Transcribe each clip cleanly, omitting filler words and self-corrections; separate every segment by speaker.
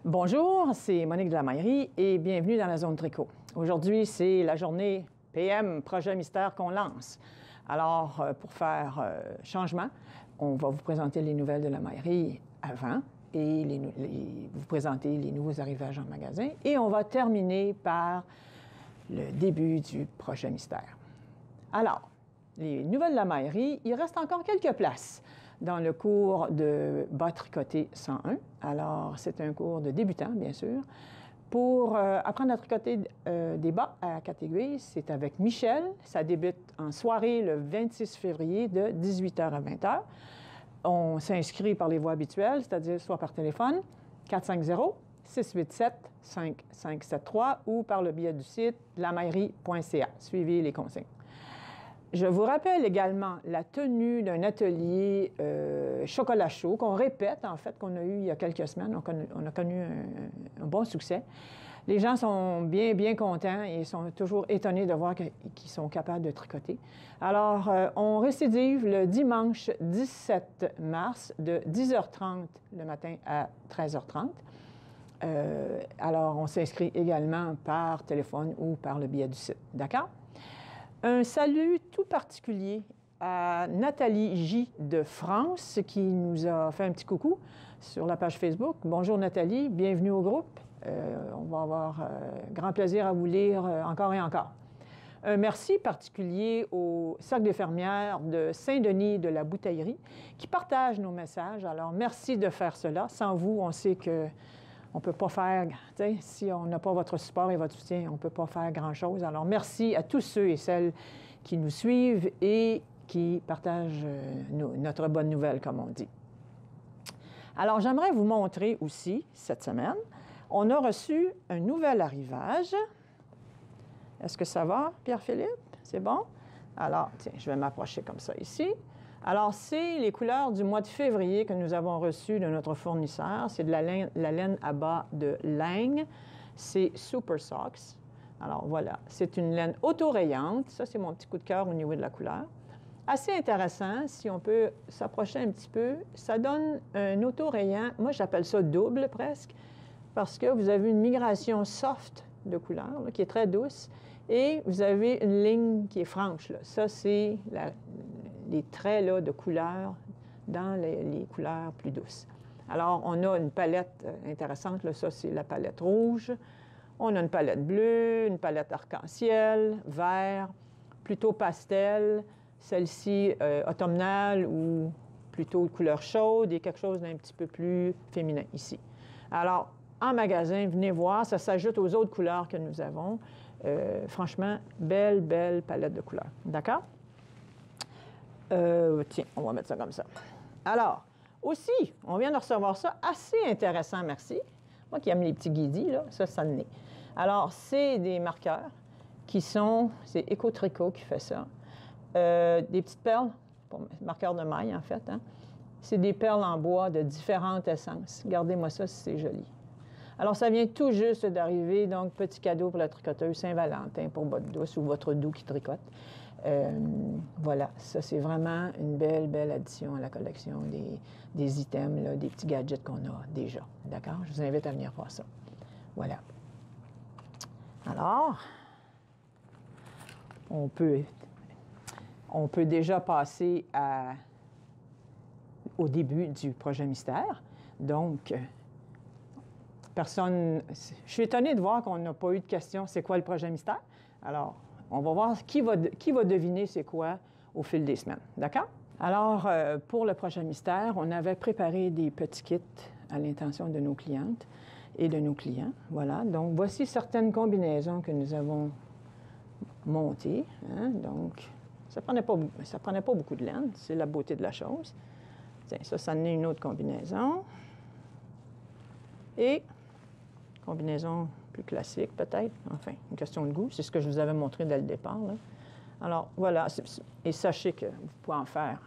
Speaker 1: Bonjour, c'est Monique de la Maillerie et bienvenue dans la zone tricot. Aujourd'hui, c'est la journée PM Projet Mystère qu'on lance. Alors, pour faire changement, on va vous présenter les nouvelles de la Maillerie avant et vous présenter les nouveaux arrivages en magasin et on va terminer par le début du Projet Mystère. Alors, les nouvelles de la Maillerie, il reste encore quelques places dans le cours de bas tricoté 101. Alors, c'est un cours de débutant, bien sûr. Pour apprendre à tricoter des bas à 4 aiguilles, c'est avec Michel. Ça débute en soirée le 26 février de 18h à 20h. On s'inscrit par les voies habituelles, c'est-à-dire soit par téléphone, 450-687-5573 ou par le biais du site lamaillerie.ca. Suivez les consignes. Je vous rappelle également la tenue d'un atelier chocolat chaud qu'on répète, en fait, qu'on a eu il y a quelques semaines. On a connu un bon succès. Les gens sont bien contents et sont toujours étonnés de voir qu'ils sont capables de tricoter. Alors, on récidive le dimanche 17 mars de 10h30 le matin à 13h30. Alors, on s'inscrit également par téléphone ou par le biais du site. D'accord? Un salut tout particulier à Nathalie J. de France qui nous a fait un petit coucou sur la page Facebook. Bonjour Nathalie, bienvenue au groupe. On va avoir grand plaisir à vous lire encore et encore. Un merci particulier au Cercle des fermières de Saint-Denis de la Bouteillerie qui partage nos messages. Alors, merci de faire cela. Sans vous, on sait que on ne peut pas faire, si on n'a pas votre support et votre soutien, on ne peut pas faire grand-chose. Alors, merci à tous ceux et celles qui nous suivent et qui partagent notre bonne nouvelle, comme on dit. Alors, j'aimerais vous montrer aussi, cette semaine, on a reçu un nouvel arrivage. Est-ce que ça va, Pierre-Philippe? C'est bon? Alors, tiens, je vais m'approcher comme ça ici. Alors, c'est les couleurs du mois de février que nous avons reçues de notre fournisseur. C'est de la laine à bas de Lang. C'est Super Socks. Alors, voilà. C'est une laine auto-rayante. Ça, c'est mon petit coup de cœur au niveau de la couleur. Assez intéressant. Si on peut s'approcher un petit peu, ça donne un auto-rayant. Moi, j'appelle ça double presque, parce que vous avez une migration soft de couleur, là, qui est très douce, et vous avez une ligne qui est franche. Là. Ça, c'est les traits là, de couleur dans les couleurs plus douces. Alors, on a une palette intéressante. Là, ça, c'est la palette rouge. On a une palette bleue, une palette arc-en-ciel, vert, plutôt pastel. Celle-ci, automnale ou plutôt de couleur chaude et quelque chose d'un petit peu plus féminin ici. Alors, en magasin, venez voir. Ça s'ajoute aux autres couleurs que nous avons. Franchement, belle palette de couleurs. D'accord? Tiens, on va mettre ça comme ça. Alors, aussi, on vient de recevoir ça, assez intéressant, merci. Moi qui aime les petits guidis, là, ça le nez. Alors, c'est des marqueurs qui sont, c'est Éco-Tricot qui fait ça. Des petites perles, marqueurs de maille en fait, hein. C'est des perles en bois de différentes essences. Regardez-moi ça si c'est joli. Alors, ça vient tout juste d'arriver, donc petit cadeau pour la tricoteuse Saint-Valentin pour votre douce ou votre doux qui tricote. Voilà, ça c'est vraiment une belle addition à la collection des items, là, des petits gadgets qu'on a déjà. D'accord? Je vous invite à venir voir ça. Voilà. Alors, on peut déjà passer au début du projet mystère. Donc, je suis étonnée de voir qu'on n'a pas eu de questions. C'est quoi le projet mystère? Alors, on va voir qui va deviner c'est quoi au fil des semaines. D'accord? Alors, pour le projet mystère, on avait préparé des petits kits à l'intention de nos clientes et de nos clients. Voilà. Donc, voici certaines combinaisons que nous avons montées. Hein? Donc, ça prenait pas beaucoup de laine. C'est la beauté de la chose. Tiens, ça en est une autre combinaison. Et combinaison plus classique, peut-être. Enfin, une question de goût. C'est ce que je vous avais montré dès le départ. Là. Alors, voilà. Et sachez que vous pouvez en faire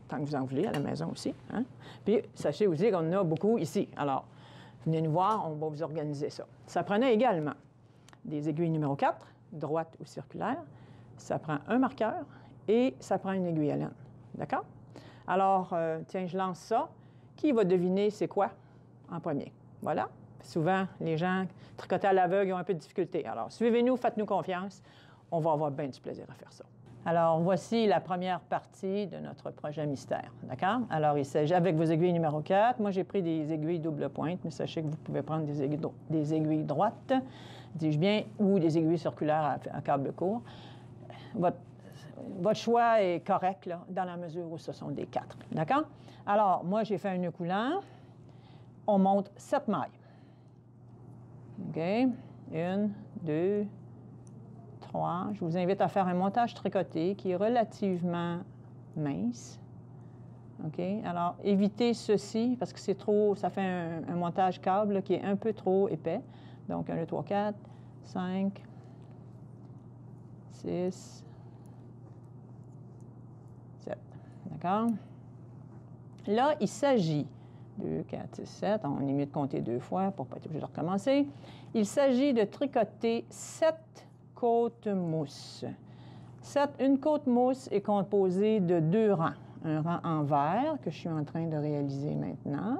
Speaker 1: tant que vous en voulez à la maison aussi. Hein? Puis, sachez aussi qu'on en a beaucoup ici. Alors, venez nous voir, on va vous organiser ça. Ça prenait également des aiguilles numéro 4, droite ou circulaire. Ça prend un marqueur et ça prend une aiguille à laine. D'accord? Alors, tiens, je lance ça. Qui va deviner c'est quoi en premier? Voilà. souvent, les gens tricotés à l'aveugle ont un peu de difficulté. Alors, suivez-nous, faites-nous confiance. On va avoir bien du plaisir à faire ça. Alors, voici la première partie de notre projet mystère. D'accord? Alors, il s'agit avec vos aiguilles numéro 4. Moi, j'ai pris des aiguilles double pointe, mais sachez que vous pouvez prendre des aiguilles droites, dis-je bien, ou des aiguilles circulaires à câble court. Votre choix est correct, là, dans la mesure où ce sont des 4. D'accord? Alors, moi, j'ai fait un nœud coulant. On monte 7 mailles. OK? 1, 2, 3. Je vous invite à faire un montage tricoté qui est relativement mince. OK? Alors, évitez ceci parce que c'est trop, ça fait un montage câble là, qui est un peu trop épais. Donc, 1, 2, 3, 4, 5, 6, 7. D'accord? Là, il s'agit 2, 4, 6, 7. On est mieux de compter 2 fois pour ne pas être obligé de recommencer. Il s'agit de tricoter 7 côtes mousse. Une côte mousse est composée de 2 rangs. Un rang en vert que je suis en train de réaliser maintenant.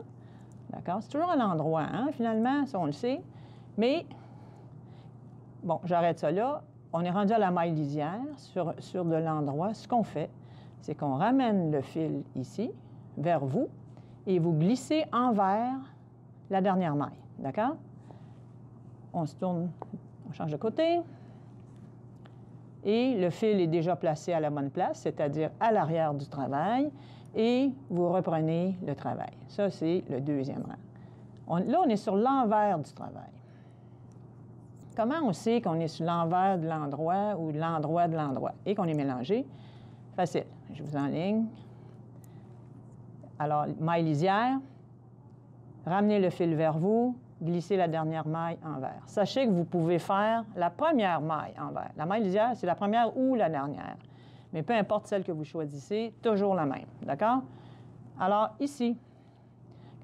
Speaker 1: D'accord? C'est toujours à l'endroit, hein? Finalement, ça on le sait. Mais, bon, j'arrête ça là. On est rendu à la maille lisière sur de l'endroit. Ce qu'on fait, c'est qu'on ramène le fil ici, vers vous, et vous glissez envers la dernière maille. D'accord? On se tourne, on change de côté. Et le fil est déjà placé à la bonne place, c'est-à-dire à l'arrière du travail, et vous reprenez le travail. Ça, c'est le deuxième rang. Là, on est sur l'envers du travail. Comment on sait qu'on est sur l'envers de l'endroit ou l'endroit de l'endroit et qu'on est mélangé? Facile. Je vous enligne. Alors, maille lisière, ramenez le fil vers vous, glissez la dernière maille envers. Sachez que vous pouvez faire la première maille envers. La maille lisière, c'est la première ou la dernière. Mais peu importe celle que vous choisissez, toujours la même. D'accord? Alors, ici,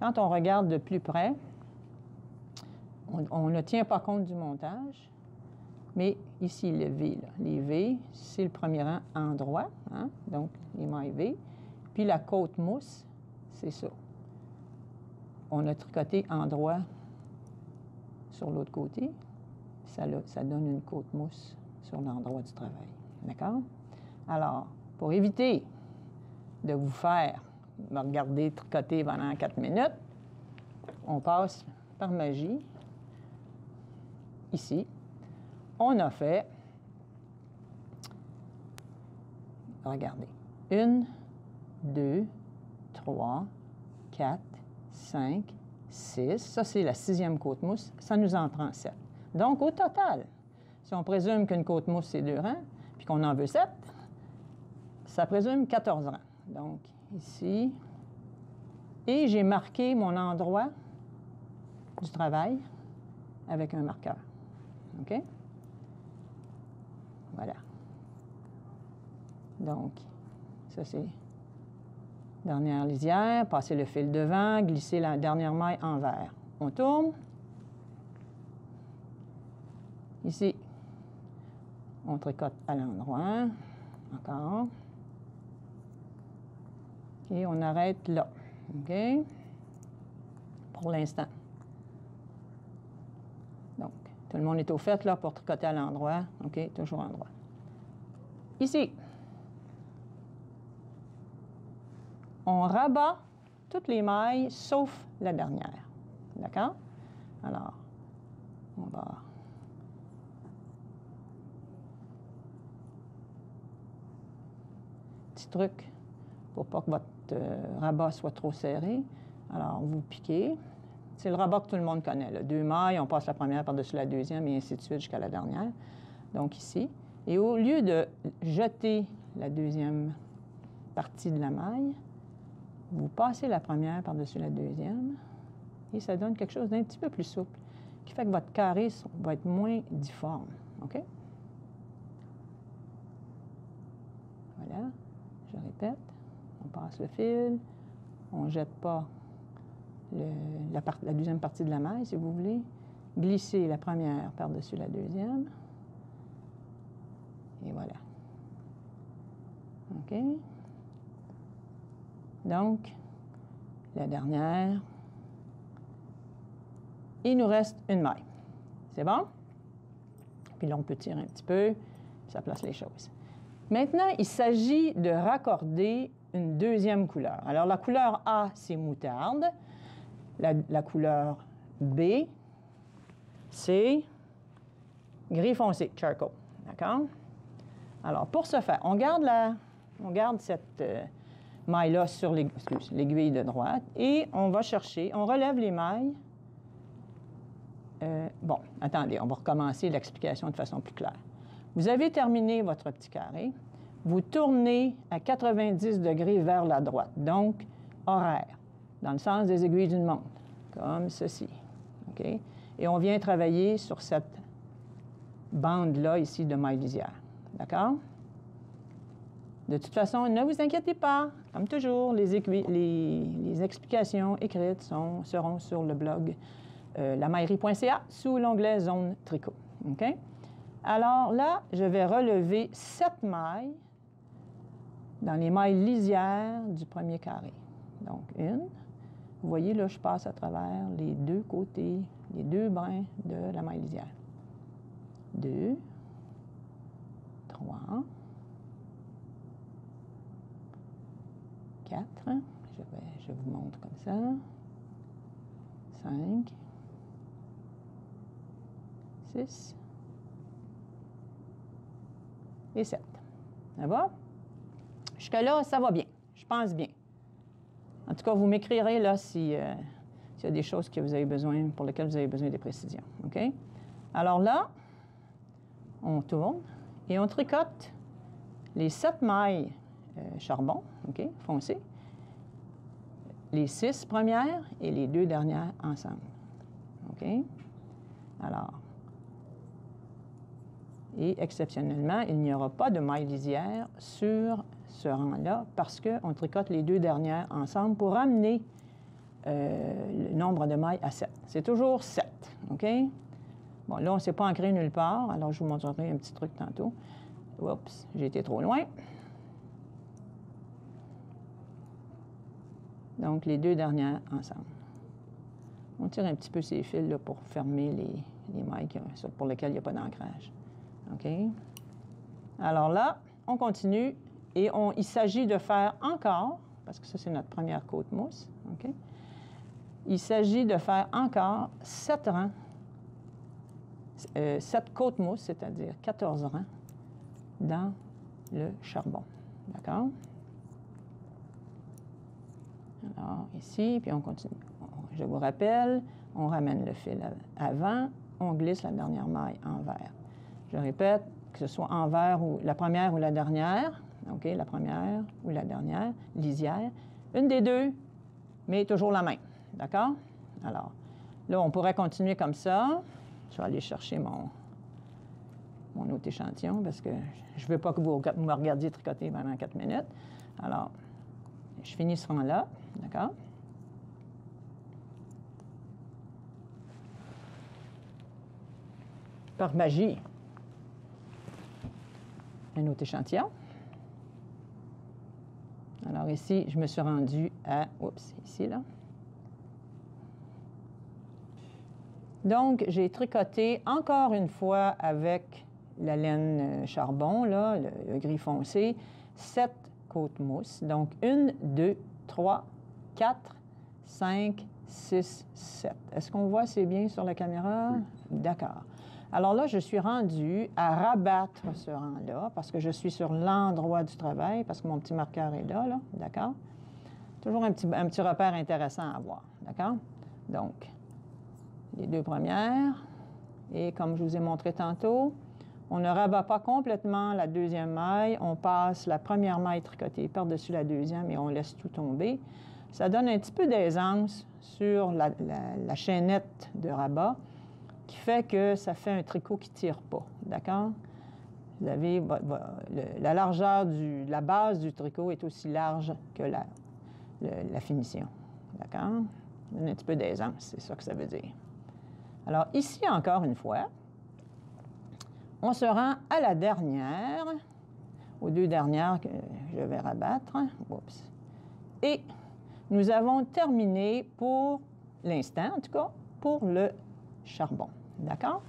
Speaker 1: quand on regarde de plus près, on ne tient pas compte du montage, mais ici, le V, là, les V, c'est le premier rang en droit, hein? Donc les mailles V. Puis la côte mousse, c'est ça. On a tricoté en droit sur l'autre côté. Ça donne une côte mousse sur l'endroit du travail. D'accord? Alors, pour éviter de vous faire me regarder tricoter pendant 4 minutes, on passe par magie. Ici, on a fait, regardez, 1, 2, 3, 4, 5, 6. Ça, c'est la 6e côte mousse. Ça nous en prend 7. Donc, au total, si on présume qu'une côte mousse, c'est 2 rangs, puis qu'on en veut 7, ça présume 14 rangs. Donc, ici. Et j'ai marqué mon endroit du travail avec un marqueur. OK? Voilà. Donc, ça, c'est dernière lisière. Passez le fil devant, glissez la dernière maille envers. On tourne. Ici, on tricote à l'endroit. Encore. Et on arrête là. OK? Pour l'instant. Donc, tout le monde est au fait là pour tricoter à l'endroit. OK? Toujours en droit. Ici, on rabat toutes les mailles sauf la dernière. D'accord? Alors, on va... Petit truc pour pas que votre rabat soit trop serré. Alors, vous piquez. C'est le rabat que tout le monde connaît. Là. 2 mailles, on passe la première par-dessus la deuxième et ainsi de suite jusqu'à la dernière. Donc ici. Et au lieu de jeter la deuxième partie de la maille, vous passez la première par-dessus la deuxième et ça donne quelque chose d'un petit peu plus souple qui fait que votre carré va être moins difforme. OK? Voilà. Je répète. On passe le fil. On ne jette pas la deuxième partie de la maille, si vous voulez. Glissez la première par-dessus la deuxième. Et voilà. OK? Donc, la dernière. Il nous reste une maille. C'est bon? Puis là, on peut tirer un petit peu, ça place les choses. Maintenant, il s'agit de raccorder une deuxième couleur. Alors, la couleur A, c'est moutarde. La couleur B, c'est gris foncé, charcoal. D'accord? Alors, pour ce faire, on garde cette maille-là sur l'aiguille de droite et on va chercher, on relève les mailles. Bon, attendez, on va recommencer l'explication de façon plus claire. Vous avez terminé votre petit carré. Vous tournez à 90 degrés vers la droite, donc horaire, dans le sens des aiguilles d'une montre, comme ceci. OK? Et on vient travailler sur cette bande-là ici de maille lisière. D'accord? De toute façon, ne vous inquiétez pas. Comme toujours, les explications écrites seront sur le blog lamaillerie.ca sous l'onglet Zone tricot. OK? Alors là, je vais relever 7 mailles dans les mailles lisières du premier carré. Donc, une. Vous voyez, là, je passe à travers les deux côtés, les deux brins de la maille lisière. 2, 3, 4, je vous montre comme ça, 5, 6 et 7. Ça va? Jusque-là, ça va bien. Je pense bien. En tout cas, vous m'écrirez là s'il y a des choses que vous avez besoin, pour lesquelles vous avez besoin de précisions. OK? Alors là, on tourne et on tricote les 7 mailles charbon, OK, foncé, les 6 premières et les 2 dernières ensemble. OK? Alors, et exceptionnellement, il n'y aura pas de maille lisière sur ce rang-là parce qu'on tricote les 2 dernières ensemble pour amener le nombre de mailles à 7. C'est toujours 7. OK? Bon, là, on ne s'est pas ancré nulle part, alors je vous montrerai un petit truc tantôt. Oups, j'ai été trop loin. Donc, les 2 dernières ensemble. On tire un petit peu ces fils là, pour fermer les mailles pour lesquelles il n'y a pas d'ancrage. OK? Alors là, on continue et il s'agit de faire encore, parce que ça, c'est notre première côte mousse, OK? Il s'agit de faire encore 7 rangs, 7 côtes mousse, c'est-à-dire 14 rangs, dans le charbon. D'accord? Alors, ici, puis on continue. Je vous rappelle, on ramène le fil avant, on glisse la dernière maille envers. Je répète, que ce soit envers ou la première ou la dernière, OK, la première ou la dernière, lisière, une des deux, mais toujours la même. D'accord? Alors, là, on pourrait continuer comme ça. Je vais aller chercher mon autre échantillon parce que je ne veux pas que vous me regardiez tricoter pendant 4 minutes. Alors, je finis ce rang-là, d'accord? Par magie, un autre échantillon. Alors ici, je me suis rendue à, oups, ici, là. Donc, j'ai tricoté encore une fois avec la laine charbon, là, le gris foncé, 7 côtes mousse. Donc, 1, 2, 3, 4, 5, 6, 7. Est-ce qu'on voit assez bien sur la caméra? Oui. D'accord. Alors là, je suis rendue à rabattre ce rang-là parce que je suis sur l'endroit du travail, parce que mon petit marqueur est là, d'accord? Toujours un petit repère intéressant à voir, d'accord? Donc, les 2 premières, et comme je vous ai montré tantôt, on ne rabat pas complètement la deuxième maille, on passe la première maille tricotée par-dessus la deuxième et on laisse tout tomber. Ça donne un petit peu d'aisance sur la chaînette de rabat, qui fait que ça fait un tricot qui ne tire pas, d'accord? Vous avez la largeur la base du tricot est aussi large que la finition, d'accord? Ça donne un petit peu d'aisance, c'est ça que ça veut dire. Alors ici, encore une fois, on se rend à la dernière, aux 2 dernières que je vais rabattre. Oups. Et nous avons terminé pour l'instant, en tout cas, pour le charbon. D'accord?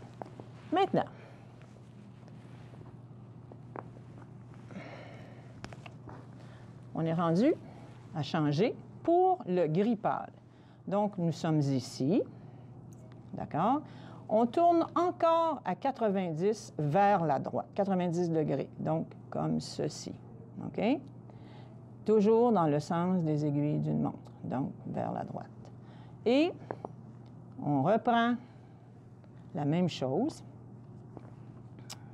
Speaker 1: Maintenant, on est rendu à changer pour le gris pâle. Donc, nous sommes ici. D'accord? On tourne encore à 90 vers la droite, 90 degrés, donc comme ceci. OK? Toujours dans le sens des aiguilles d'une montre, donc vers la droite. Et on reprend la même chose.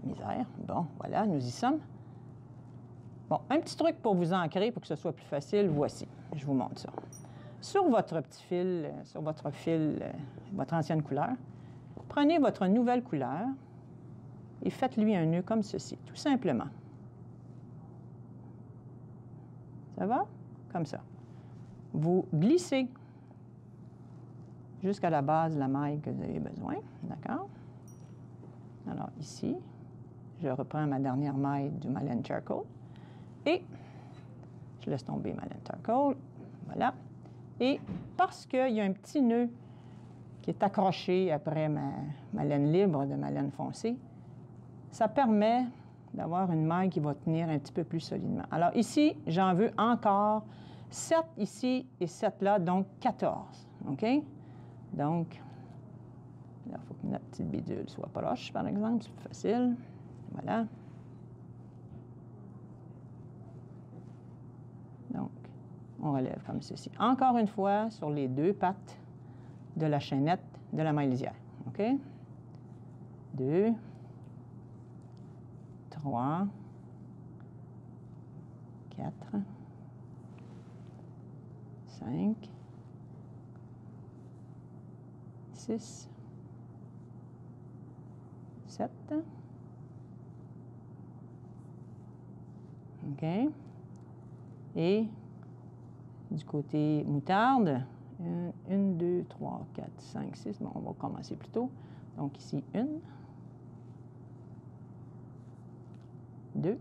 Speaker 1: Misère. Bon, voilà, nous y sommes. Bon, un petit truc pour vous ancrer, pour que ce soit plus facile, voici. Je vous montre ça. Sur votre petit fil, votre ancienne couleur, prenez votre nouvelle couleur et faites-lui un nœud comme ceci, tout simplement. Ça va? Comme ça. Vous glissez jusqu'à la base de la maille que vous avez besoin. D'accord? Alors ici, je reprends ma dernière maille du Malin Charcoal et je laisse tomber Malin Charcoal. Voilà. Et parce qu'il y a un petit nœud qui est accroché après ma laine libre de ma laine foncée, ça permet d'avoir une maille qui va tenir un petit peu plus solidement. Alors ici, j'en veux encore 7 ici et 7 là, donc 14. OK? Donc, là, il faut que notre petite bidule soit proche, par exemple, c'est plus facile. Voilà. Donc, on relève comme ceci. Encore une fois, sur les 2 pattes de la chaînette de la maille lisière. OK? 2, 3, 4, 5, 6, 7. OK? Et du côté moutarde, 1, 2, 3, 4, 5, 6. Bon, on va commencer plus tôt. Donc ici, 1, 2,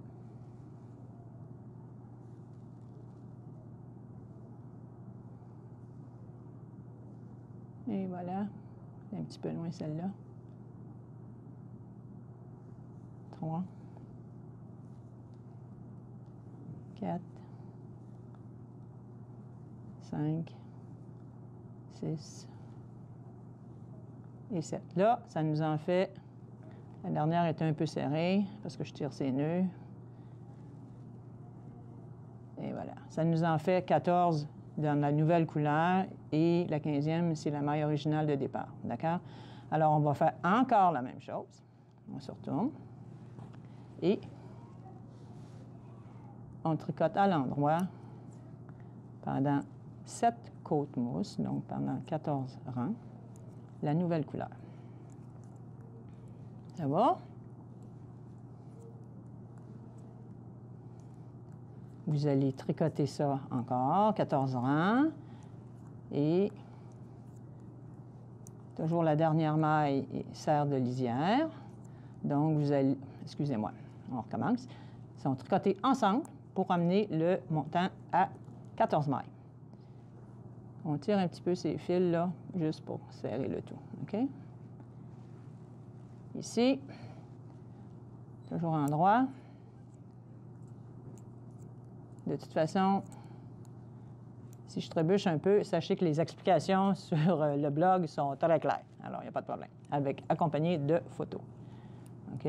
Speaker 1: et voilà. Un petit peu loin celle-là. 3, 4, 5, 6 et 7. Là, ça nous en fait... La dernière est un peu serrée parce que je tire ses nœuds. Et voilà. Ça nous en fait 14 dans la nouvelle couleur et la 15e, c'est la maille originale de départ. D'accord? Alors, on va faire encore la même chose. On se retourne. Et on tricote à l'endroit pendant 7 côtes mousse, donc pendant 14 rangs, la nouvelle couleur. Ça va? Vous allez tricoter ça encore, 14 rangs. Et toujours la dernière maille sert de lisière. Donc, vous allez... Excusez-moi, on recommence. Ils sont tricotés ensemble pour amener le montant à 14 mailles. On tire un petit peu ces fils-là, juste pour serrer le tout. OK? Ici, toujours en droit. De toute façon, si je trébuche un peu, sachez que les explications sur le blog sont très claires. Alors, il n'y a pas de problème. Accompagné de photos. OK?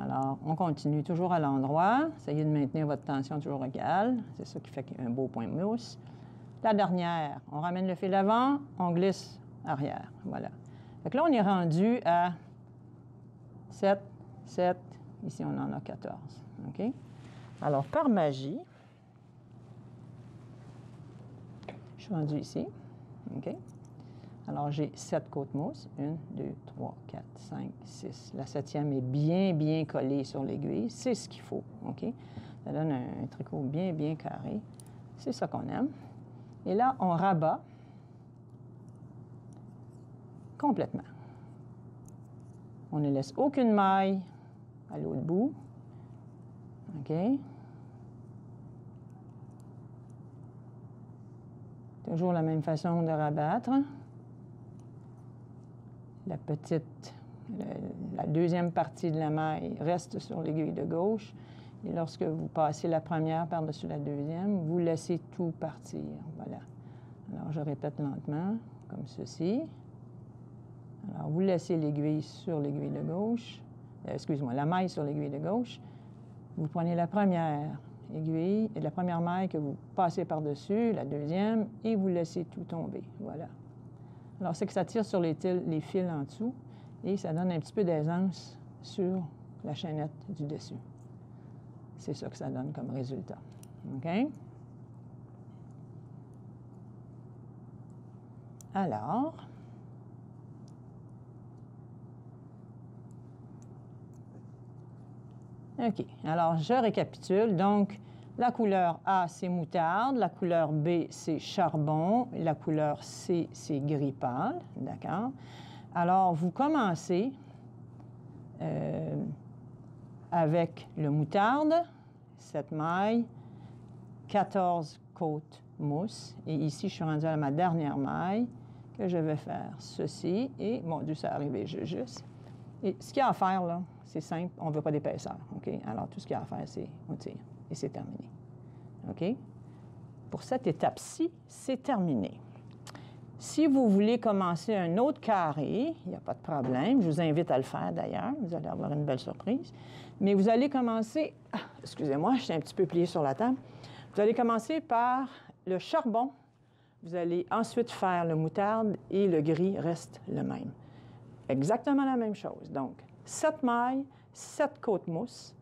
Speaker 1: Alors, on continue toujours à l'endroit. Essayez de maintenir votre tension toujours égale. C'est ça qui fait un beau point de mousse. La dernière, on ramène le fil avant, on glisse arrière. Voilà. Fait que là, on est rendu à 7, 7. Ici, on en a 14. OK? Alors, par magie, je suis rendu ici. OK? Alors, j'ai 7 côtes mousse. 1, 2, 3, 4, 5, 6. La 7e est bien, bien collée sur l'aiguille. C'est ce qu'il faut. OK? Ça donne un tricot bien, bien carré. C'est ça qu'on aime. Et là, on rabat complètement. On ne laisse aucune maille à l'autre bout. OK? Toujours la même façon de rabattre. La deuxième partie de la maille reste sur l'aiguille de gauche. Et lorsque vous passez la première par-dessus la deuxième, vous laissez tout partir. Voilà. Alors, je répète lentement, comme ceci. Alors, vous laissez l'aiguille sur l'aiguille de gauche. Excusez-moi, la maille sur l'aiguille de gauche. Vous prenez la première aiguille et la première maille que vous passez par-dessus, la deuxième, et vous laissez tout tomber. Voilà. Alors, c'est que ça tire sur les fils en dessous et ça donne un petit peu d'aisance sur la chaînette du dessus. C'est ça que ça donne comme résultat. OK? Alors, OK. Alors, je récapitule. Donc, la couleur A, c'est moutarde. La couleur B, c'est charbon. Et la couleur C, c'est gris pâle. D'accord? Alors, vous commencez avec le moutarde, cette maille, 14 côtes mousse. Et ici, je suis rendue à ma dernière maille que je vais faire ceci. Et, mon Dieu, ça arrivé juste. Et ce qu'il y a à faire, là, c'est simple. On ne veut pas d'épaisseur. OK? Alors, tout ce qu'il y a à faire, c'est on tire. Et c'est terminé. OK? Pour cette étape-ci, c'est terminé. Si vous voulez commencer un autre carré, il n'y a pas de problème. Je vous invite à le faire, d'ailleurs. Vous allez avoir une belle surprise. Mais vous allez commencer... excusez-moi, je suis un petit peu pliée sur la table. Vous allez commencer par le charbon. Vous allez ensuite faire le moutarde et le gris reste le même. Exactement la même chose. Donc, 7 mailles, 7 côtes mousse.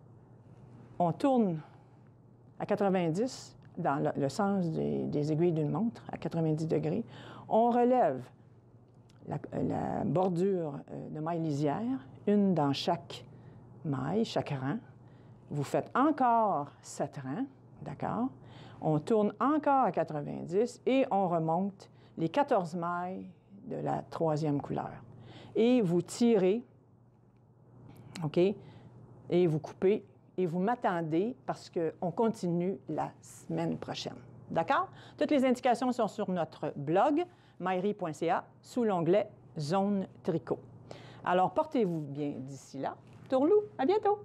Speaker 1: On tourne à 90 dans le sens des aiguilles d'une montre, à 90 degrés. On relève la bordure de maille lisière, une dans chaque maille, chaque rang. Vous faites encore 7 rangs, d'accord? On tourne encore à 90 et on remonte les 14 mailles de la troisième couleur. Et vous tirez, OK? Et vous coupez et vous m'attendez parce qu'on continue la semaine prochaine. D'accord? Toutes les indications sont sur notre blog, maillerie.ca, sous l'onglet « Zone tricot ». Alors, portez-vous bien d'ici là. Tourlou, à bientôt!